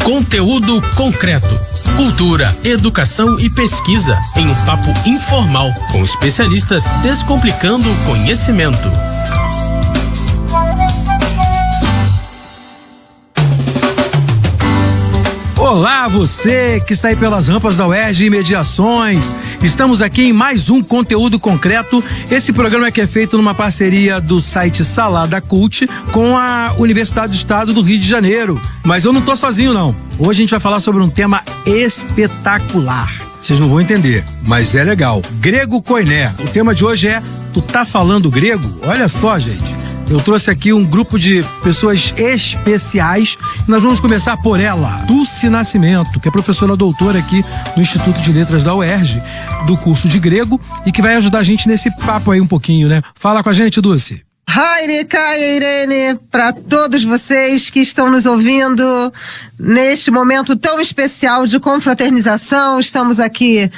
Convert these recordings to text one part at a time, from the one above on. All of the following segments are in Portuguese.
Conteúdo concreto. Cultura, educação e pesquisa em um papo informal com especialistas descomplicando o conhecimento. Olá, você que está aí pelas rampas da UERJ e Imediações. Estamos aqui em mais um Conteúdo Concreto. Esse programa que é feito numa parceria do site Salada Cult com a Universidade do Estado do Rio de Janeiro. Mas eu não tô sozinho, não. Hoje a gente vai falar sobre um tema espetacular. Vocês não vão entender, mas é legal. Grego koiné. O tema de hoje é: tu tá falando grego? Olha só, gente. Eu trouxe aqui um grupo de pessoas especiais e nós vamos começar por ela, Dulce Nascimento, que é professora doutora aqui no Instituto de Letras da UERJ, do curso de grego, e que vai ajudar a gente nesse papo aí um pouquinho, né? Fala com a gente, Dulce. Haire, Kai, Irene, para todos vocês que estão nos ouvindo neste momento tão especial de confraternização. Estamos aqui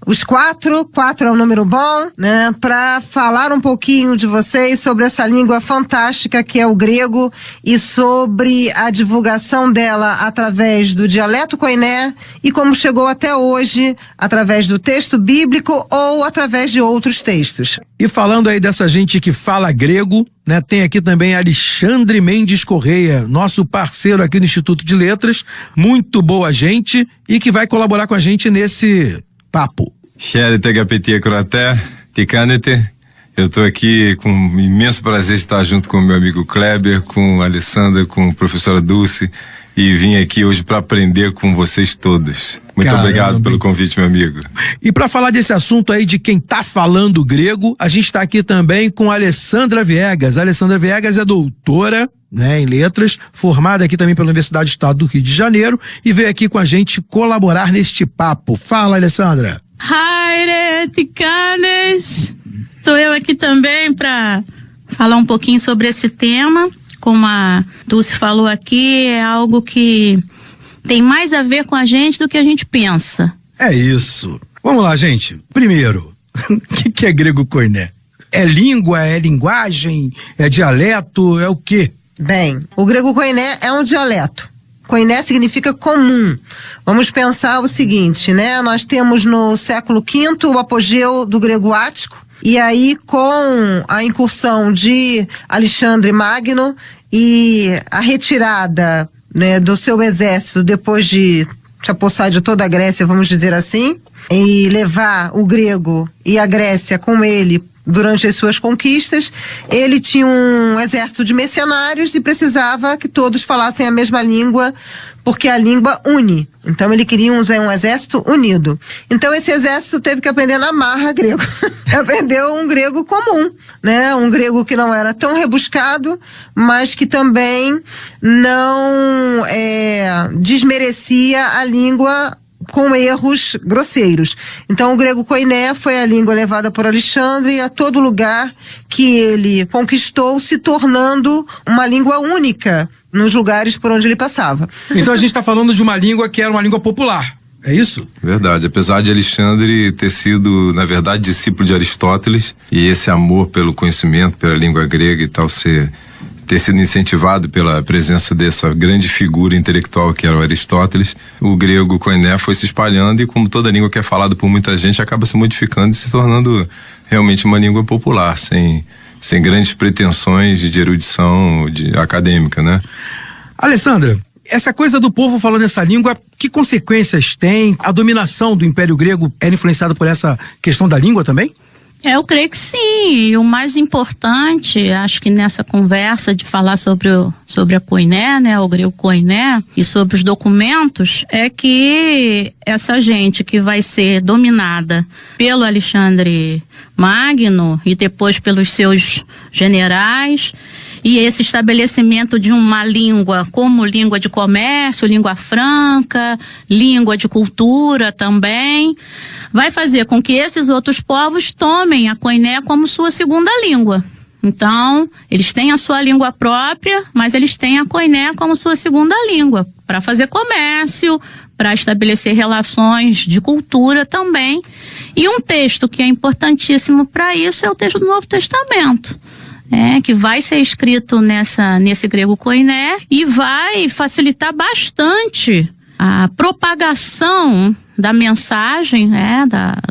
os quatro é um número bom, né? Para falar um pouquinho de vocês sobre essa língua fantástica que é o grego e sobre a divulgação dela através do dialeto koiné e como chegou até hoje através do texto bíblico ou através de outros textos. E falando aí dessa gente que fala grego, né? Tem aqui também Alexandre Mendes Correia, nosso parceiro aqui no Instituto de Letras, muito boa gente e que vai colaborar com a gente nesse papo. Eu estou aqui com um imenso prazer de estar junto com o meu amigo Kleber, com a Alessandra, com a professora Dulce, e vim aqui hoje para aprender com vocês todos. Muito obrigado pelo convite, meu amigo. E para falar desse assunto aí de quem tá falando grego, a gente está aqui também com a Alessandra Viegas. A Alessandra Viegas é doutora, né, em letras, formada aqui também pela Universidade do Estado do Rio de Janeiro e veio aqui com a gente colaborar neste papo. Fala, Alessandra. Haire, Ticanes. Estou eu aqui também para falar um pouquinho sobre esse tema. Como a Dulce falou aqui, é algo que tem mais a ver com a gente do que a gente pensa. É isso. Vamos lá, gente. Primeiro, o que é grego koiné? É língua, é linguagem, é dialeto, é o quê? Bem, o grego koiné é um dialeto. Koiné significa comum. Vamos pensar o seguinte, né? Nós temos no século V o apogeu do grego ático, e aí com a incursão de Alexandre Magno e a retirada, né, do seu exército depois de se apossar de toda a Grécia, vamos dizer assim, e levar o grego e a Grécia com ele durante as suas conquistas, ele tinha um exército de mercenários e precisava que todos falassem a mesma língua, porque a língua une. Então ele queria um exército unido. Então esse exército teve que aprender na marra grego. Aprendeu um grego comum, né? Um grego que não era tão rebuscado, mas que também não desmerecia a língua com erros grosseiros. Então o grego koiné foi a língua levada por Alexandre a todo lugar que ele conquistou, se tornando uma língua única nos lugares por onde ele passava. Então a gente está falando de uma língua que era uma língua popular, é isso? Verdade, apesar de Alexandre ter sido, na verdade, discípulo de Aristóteles, e esse amor pelo conhecimento, pela língua grega e tal, ter sido incentivado pela presença dessa grande figura intelectual que era o Aristóteles, o grego koiné foi se espalhando e, como toda língua que é falada por muita gente, acaba se modificando e se tornando realmente uma língua popular, sem grandes pretensões de erudição acadêmica, né? Alessandra, essa coisa do povo falando essa língua, que consequências tem? A dominação do Império Grego era influenciada por essa questão da língua também? Eu creio que sim, e o mais importante, acho que nessa conversa de falar sobre a koiné, né, o grego koiné, e sobre os documentos, é que essa gente que vai ser dominada pelo Alexandre Magno e depois pelos seus generais, e esse estabelecimento de uma língua como língua de comércio, língua franca, língua de cultura também, vai fazer com que esses outros povos tomem a koiné como sua segunda língua. Então, eles têm a sua língua própria, mas eles têm a koiné como sua segunda língua, para fazer comércio, para estabelecer relações de cultura também. E um texto que é importantíssimo para isso é o texto do Novo Testamento. Que vai ser escrito nesse grego koiné e vai facilitar bastante a propagação da mensagem, né,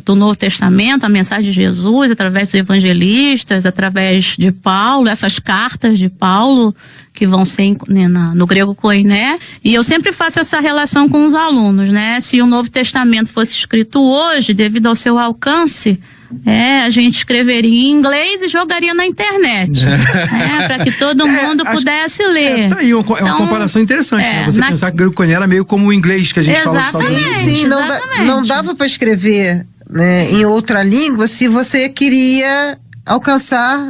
do Novo Testamento, a mensagem de Jesus, através dos evangelistas, através de Paulo, essas cartas de Paulo, que vão ser no grego koiné. E eu sempre faço essa relação com os alunos, né? Se o Novo Testamento fosse escrito hoje, devido ao seu alcance, a gente escreveria em inglês e jogaria na internet, para que todo mundo pudesse ler. É uma comparação interessante, né? Você pensar que o grego koiné era meio como o inglês que a gente fala. Sim, não dava para escrever, né, em outra língua se você queria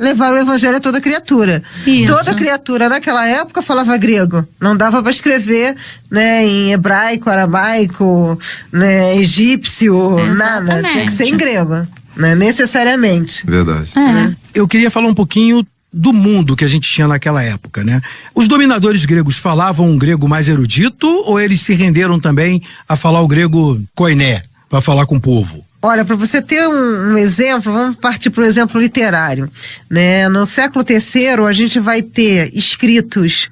levar o evangelho a toda criatura. Isso. Toda criatura naquela época falava grego. Não dava para escrever, né, em hebraico, aramaico, né, egípcio, nada. Tinha que ser em grego, né, necessariamente. Verdade. Eu queria falar um pouquinho do mundo que a gente tinha naquela época, né? Os dominadores gregos falavam um grego mais erudito ou eles se renderam também a falar o grego koiné para falar com o povo? Olha, para você ter um exemplo, vamos partir para o exemplo literário, né? No século III, a gente vai ter escritos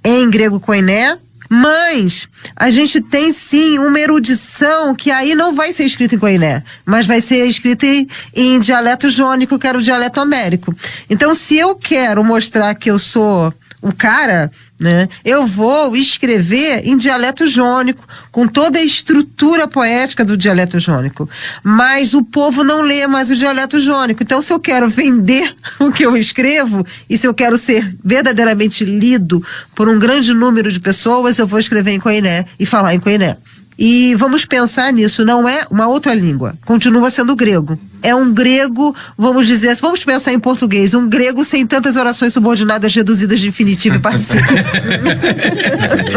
em grego koiné, mas a gente tem sim uma erudição que aí não vai ser escrita em koiné, mas vai ser escrita em dialeto jônico, que era o dialeto homérico. Então, se eu quero mostrar que eu sou o cara, né, eu vou escrever em dialeto jônico, com toda a estrutura poética do dialeto jônico. Mas o povo não lê mais o dialeto jônico. Então, se eu quero vender o que eu escrevo, e se eu quero ser verdadeiramente lido por um grande número de pessoas, eu vou escrever em koiné e falar em koiné. E vamos pensar nisso, não é uma outra língua, continua sendo grego. É um grego, vamos dizer, vamos pensar em português, um grego sem tantas orações subordinadas reduzidas de infinitivo e passivo.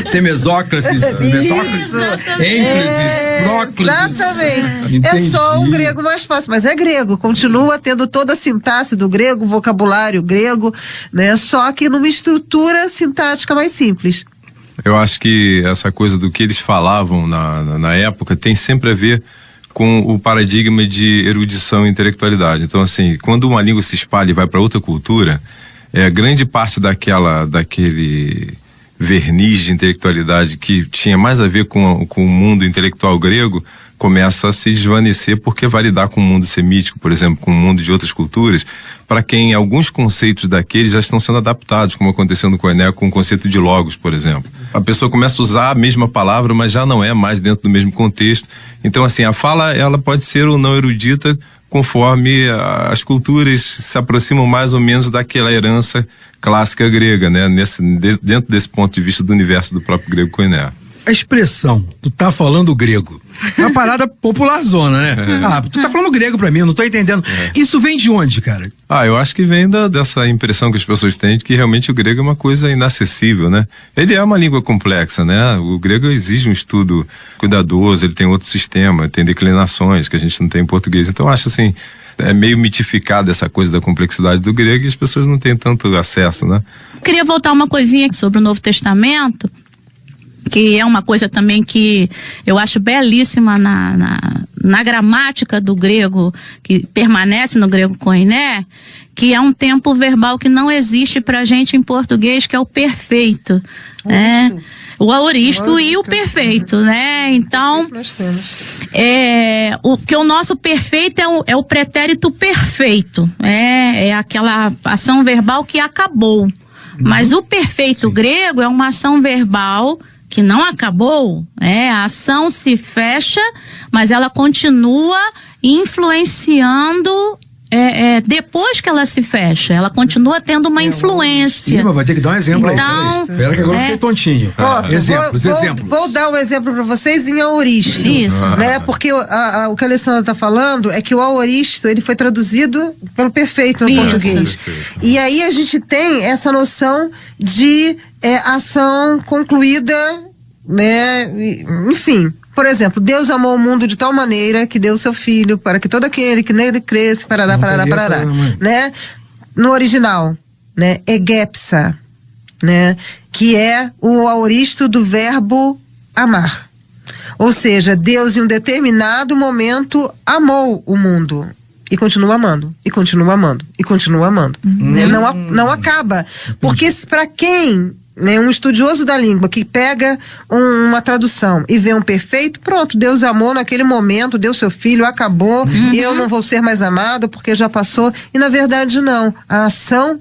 Sem mesócrases, ênclises, próclises. Exatamente. Entendi. É só um grego mais fácil, mas é grego, continua tendo toda a sintaxe do grego, vocabulário grego, né? Só que numa estrutura sintática mais simples. Eu acho que essa coisa do que eles falavam na época tem sempre a ver com o paradigma de erudição e intelectualidade. Então, assim, quando uma língua se espalha e vai para outra cultura, grande parte daquele verniz de intelectualidade que tinha mais a ver com o mundo intelectual grego começa a se desvanecer porque vai lidar com o mundo semítico, por exemplo, com o mundo de outras culturas, para quem alguns conceitos daqueles já estão sendo adaptados, como aconteceu no koiné com o conceito de logos, por exemplo. A pessoa começa a usar a mesma palavra, mas já não é mais dentro do mesmo contexto. Então, assim, a fala, ela pode ser ou não erudita conforme as culturas se aproximam mais ou menos daquela herança clássica grega, né? Dentro desse ponto de vista do universo do próprio grego koiné. A expressão, tu tá falando grego, é uma parada popularzona, né? Tu tá falando grego pra mim, eu não tô entendendo. Isso vem de onde, cara? Eu acho que vem dessa impressão que as pessoas têm de que realmente o grego é uma coisa inacessível, né? Ele é uma língua complexa, né? O grego exige um estudo cuidadoso, ele tem outro sistema, tem declinações que a gente não tem em português. Então, acho assim, é meio mitificada essa coisa da complexidade do grego e as pessoas não têm tanto acesso, né? Queria voltar uma coisinha sobre o Novo Testamento, que é uma coisa também que eu acho belíssima na gramática do grego, que permanece no grego koiné, que é um tempo verbal que não existe pra gente em português, que é o perfeito. O aoristo e o perfeito, né? Então, o nosso perfeito é o pretérito perfeito, é aquela ação verbal que acabou. Mas o perfeito grego é uma ação verbal que não acabou, a ação se fecha, mas ela continua influenciando depois que ela se fecha, ela continua tendo uma influência. Vai ter que dar um exemplo então, aí. Espera que agora eu fiquei tontinho. Exemplos. Vou dar um exemplo para vocês em aoristo. Isso. Né? Porque o que a Alessandra está falando é que o aoristo, ele foi traduzido pelo perfeito no português. E aí a gente tem essa noção de ação concluída, né? Enfim. Por exemplo, Deus amou o mundo de tal maneira que deu o seu filho para que todo aquele que nele cresce, parará, né? No original, né? Egepsa, né? Que é o aoristo do verbo amar. Ou seja, Deus em um determinado momento amou o mundo. E continua amando, e continua amando, e continua amando. Né? Não acaba. Porque para quem né, um estudioso da língua que pega uma tradução e vê um perfeito, pronto, Deus amou naquele momento, deu seu filho, acabou, e eu não vou ser mais amado porque já passou. E na verdade não, a ação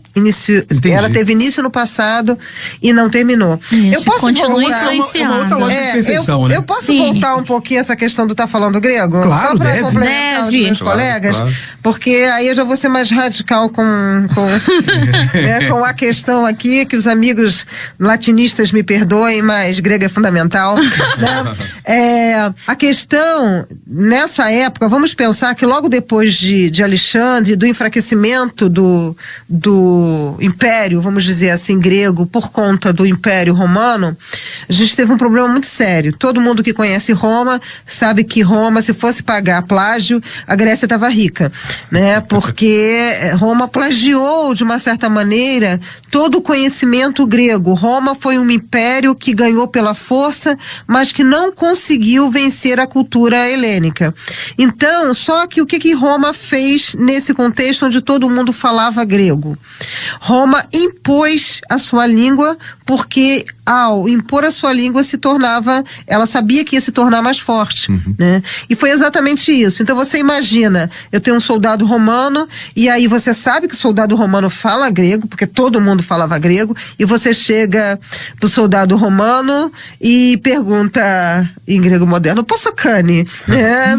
ela teve início no passado e não terminou. Isso, eu posso continua influenciando. Eu posso voltar um pouquinho essa questão do tá falando grego? Claro, só para complementar os meus colegas, porque aí eu já vou ser mais radical com a questão aqui, que os amigos latinistas me perdoem, mas grego é fundamental, né? A questão, nessa época, vamos pensar que logo depois de Alexandre, do enfraquecimento do Império, vamos dizer assim, grego, por conta do Império Romano, a gente teve um problema muito sério. Todo mundo que conhece Roma sabe que Roma, se fosse pagar plágio, a Grécia estava rica, né? Porque Roma plagiou, de uma certa maneira, todo o conhecimento grego. Roma foi um império que ganhou pela força, mas que não conseguiu vencer a cultura helênica. Então, só que o que Roma fez nesse contexto onde todo mundo falava grego? Roma impôs a sua língua, porque ao impor a sua língua ela sabia que ia se tornar mais forte, né? E foi exatamente isso. Então você imagina, eu tenho um soldado romano, e aí você sabe que o soldado romano fala grego, porque todo mundo falava grego, e você chega pro soldado romano e pergunta em grego moderno, possocane, né?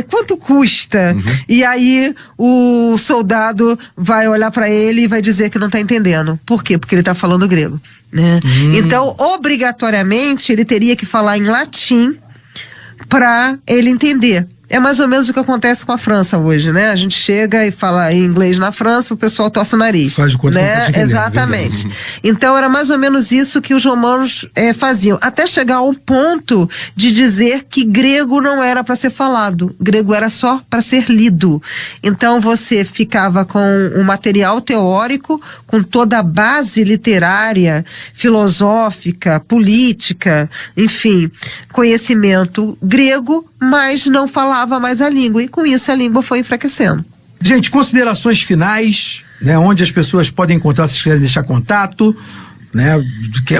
Quanto custa? E aí o soldado vai olhar para ele e vai dizer que não tá entendendo. Por quê? Porque ele tá falando grego, né? Então, obrigatoriamente, ele teria que falar em latim para ele entender. É mais ou menos o que acontece com a França hoje, né? A gente chega e fala em inglês na França, o pessoal torce o nariz. Faz de conta, né? Exatamente. Então era mais ou menos isso que os romanos faziam. Até chegar ao ponto de dizer que grego não era para ser falado. Grego era só para ser lido. Então você ficava com um material teórico, com toda a base literária, filosófica, política, enfim, conhecimento grego, mas não falava mais a língua, e com isso a língua foi enfraquecendo. Gente, considerações finais, né? Onde as pessoas podem encontrar, se querem deixar contato, né?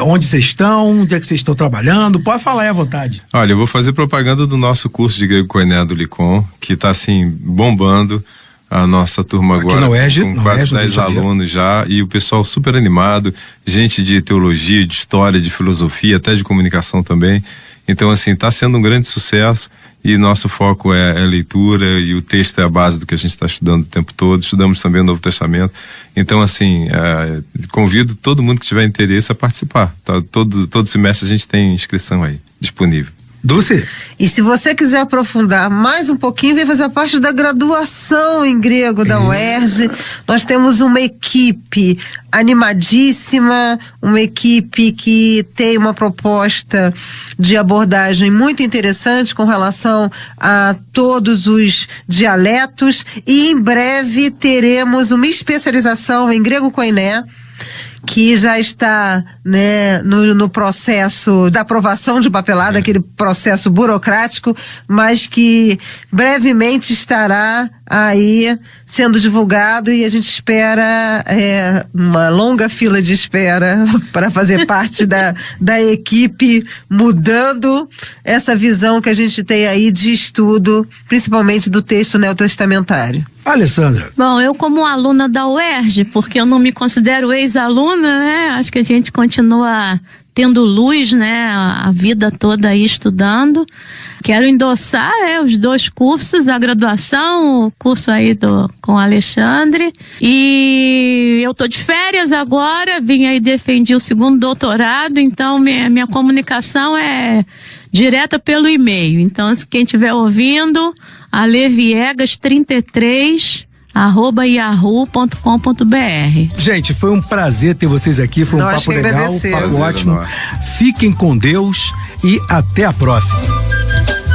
Onde vocês estão, onde é que vocês estão trabalhando, pode falar aí à vontade. Olha, eu vou fazer propaganda do nosso curso de grego koiné do Licon, que está assim, bombando. A nossa turma aqui agora com quase 10 alunos já, e o pessoal super animado, gente de teologia, de história, de filosofia, até de comunicação também. Então, assim, está sendo um grande sucesso, e nosso foco é a leitura, e o texto é a base do que a gente está estudando o tempo todo. Estudamos também o Novo Testamento. Então, assim, convido todo mundo que tiver interesse a participar. Tá? Todo semestre a gente tem inscrição aí, disponível. Dulce. E se você quiser aprofundar mais um pouquinho, vem fazer parte da graduação em grego da UERJ. Nós temos uma equipe animadíssima, uma equipe que tem uma proposta de abordagem muito interessante com relação a todos os dialetos, e em breve teremos uma especialização em grego koiné, que já está, né, no processo da aprovação de papelada, aquele processo burocrático, mas que brevemente estará aí sendo divulgado, e a gente espera uma longa fila de espera para fazer parte da equipe, mudando essa visão que a gente tem aí de estudo, principalmente do texto neotestamentário. Alessandra. Bom, eu como aluna da UERJ, porque eu não me considero ex-aluna, né? Acho que a gente continua tendo luz, né? A vida toda aí estudando. Quero endossar os 2 cursos, a graduação, o curso aí com o Alexandre. E eu tô de férias agora, vim aí defendi o 2º doutorado, então minha comunicação é direta pelo e-mail. Então, se quem estiver ouvindo, aleviegas33@yahoo.com.br. Gente, foi um prazer ter vocês aqui, foi um papo legal, um papo ótimo. Fiquem com Deus e até a próxima.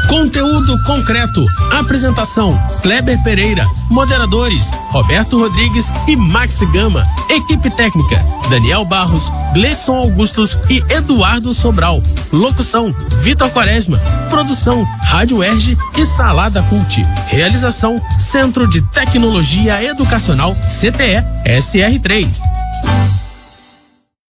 Conteúdo concreto. Apresentação: Kleber Pereira. Moderadores: Roberto Rodrigues e Max Gama. Equipe técnica: Daniel Barros, Gleidson Augustos e Eduardo Sobral. Locução: Vitor Quaresma. Produção: Rádio UERJ e Salada Cult. Realização: Centro de Tecnologia Educacional CTE SR3.